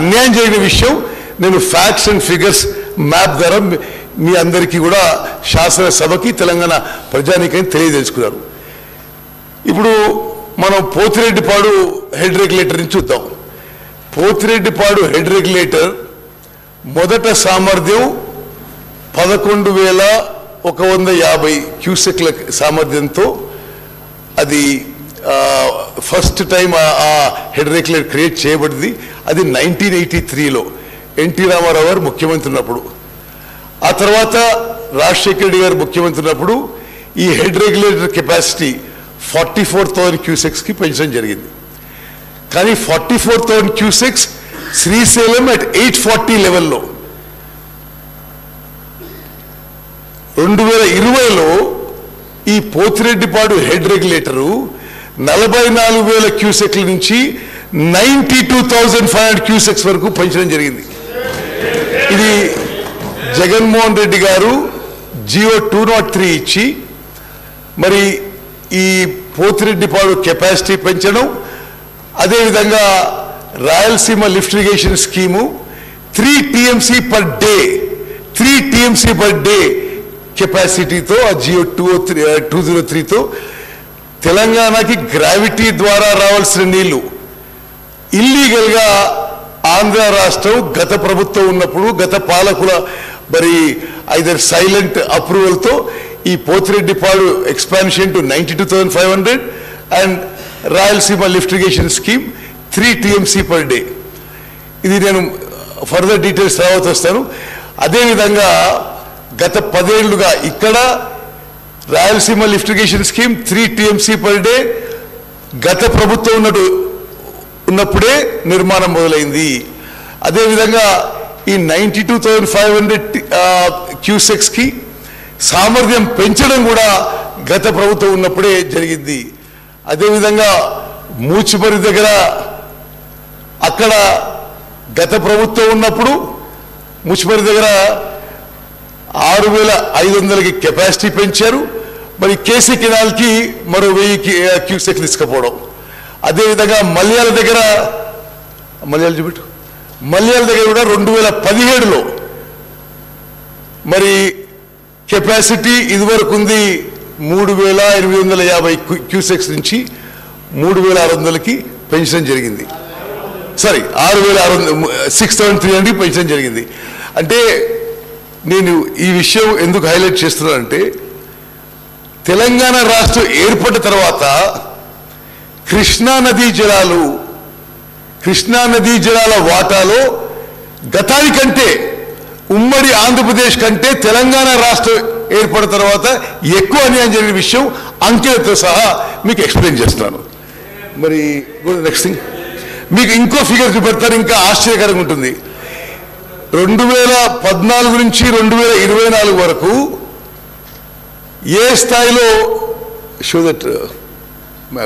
అన్యాయం జరిగిన విషయం నేను ఫ్యాక్ట్స్ అండ్ ఫిగర్స్ మ్యాప్ ద్వారా మీ అందరికీ కూడా శాసనసభకి తెలంగాణ ప్రజానీకాన్ని తెలియజేసుకున్నారు. ఇప్పుడు మనం పోతిరెడ్డిపాడు హెడ్ రెగ్యులేటర్ని చూద్దాం. పోతిరెడ్డిపాడు హెడ్ రెగ్యులేటర్ మొదట సామర్థ్యం 11,150 క్యూసెక్ల సామర్థ్యంతో అది ఫస్ట్ టైం ఆ హెడ్ రెగ్యులేటర్ క్రియేట్ చేయబడింది. అది 1983లో ఎన్టీ రామారావు గారు ముఖ్యమంత్రి ఉన్నప్పుడు. ఆ తర్వాత రాజశేఖర రెడ్డి గారు ముఖ్యమంత్రి ఉన్నప్పుడు ఈ హెడ్ రెగ్యులేటర్ కెపాసిటీ 44,000 క్యూసెక్స్కి పెంచడం జరిగింది. కానీ 44,000 క్యూసెక్స్ శ్రీశైలం అట్ 840 లెవెల్లో. 2020లో ఈ పోతిరెడ్డిపాడు హెడ్ రెగ్యులేటరు 44,000 క్యూసెక్ల నుంచి 92,500 క్యూసెక్స్ వరకు పెంచడం జరిగింది. ఇది జగన్మోహన్ రెడ్డి గారు జియో 203 ఇచ్చి మరి ఈ పోతిరెడ్డిపాడు కెపాసిటీ పెంచడం, అదేవిధంగా Rayalaseema lift irrigation scheme 3 TMC per day కెపాసిటీతో ఆ జియో 203తో తెలంగాణకి గ్రావిటీ ద్వారా రావాల్సిన నీళ్లు ఇల్లీగల్గా ఆంధ్ర రాష్ట్రం గత ప్రభుత్వం ఉన్నప్పుడు గత పాలకుల మరి ఐదర్ సైలెంట్ అప్రూవల్తో ఈ Pothireddypadu expansion to 92,500 and Rayalaseema lift irrigation scheme 3 TMC per day. ఇది నేను ఫర్దర్ డీటెయిల్స్ తర్వాత వస్తాను. అదేవిధంగా గత 10 ఏళ్లుగా ఇక్కడ Rayalaseema lift irrigation scheme 3 TMC per day గత ప్రభుత్వం ఉన్నప్పుడే నిర్మాణం మొదలైంది. అదేవిధంగా ఈ 92,500 క్యూసెక్స్కి సామర్థ్యం పెంచడం కూడా గత ప్రభుత్వం ఉన్నప్పుడే జరిగింది. అదేవిధంగా మూచిపరి దగ్గర అక్కడ గత ప్రభుత్వం ఉన్నప్పుడు మూచిపరి దగ్గర 6,500కి కెపాసిటీ పెంచారు. మరి కేసీ కెనాల్కి మరో 1000 క్యూసెక్ తీసుకుపోవడం. అదేవిధంగా మల్యాల దగ్గర కూడా 2017లో మరి కెపాసిటీ ఇదివరకు ఉంది 3,850 క్యూసెక్స్ నుంచి 3,600కి పెంచడం జరిగింది. 6,300కి పెంచడం జరిగింది. అంటే నేను ఈ విషయం ఎందుకు హైలైట్ చేస్తున్నానంటే తెలంగాణ రాష్ట్రం ఏర్పడిన తర్వాత కృష్ణా నదీ జలాల వాటాలో గతానికంటే ఉమ్మడి ఆంధ్రప్రదేశ్ కంటే తెలంగాణ రాష్ట్రం ఏర్పడిన తర్వాత ఎక్కువ అన్యాయం జరిగిన విషయం అంకెలతో సహా మీకు ఎక్స్ప్లెయిన్ చేస్తున్నాను. మరి నెక్స్ట్ థింగ్ మీకు ఇంకో ఫిగర్ చూపెడతాను, ఇంకా ఆశ్చర్యకరంగా ఉంటుంది. 2014 నుంచి 2024 వరకు ఏ స్థాయిలో షో దట్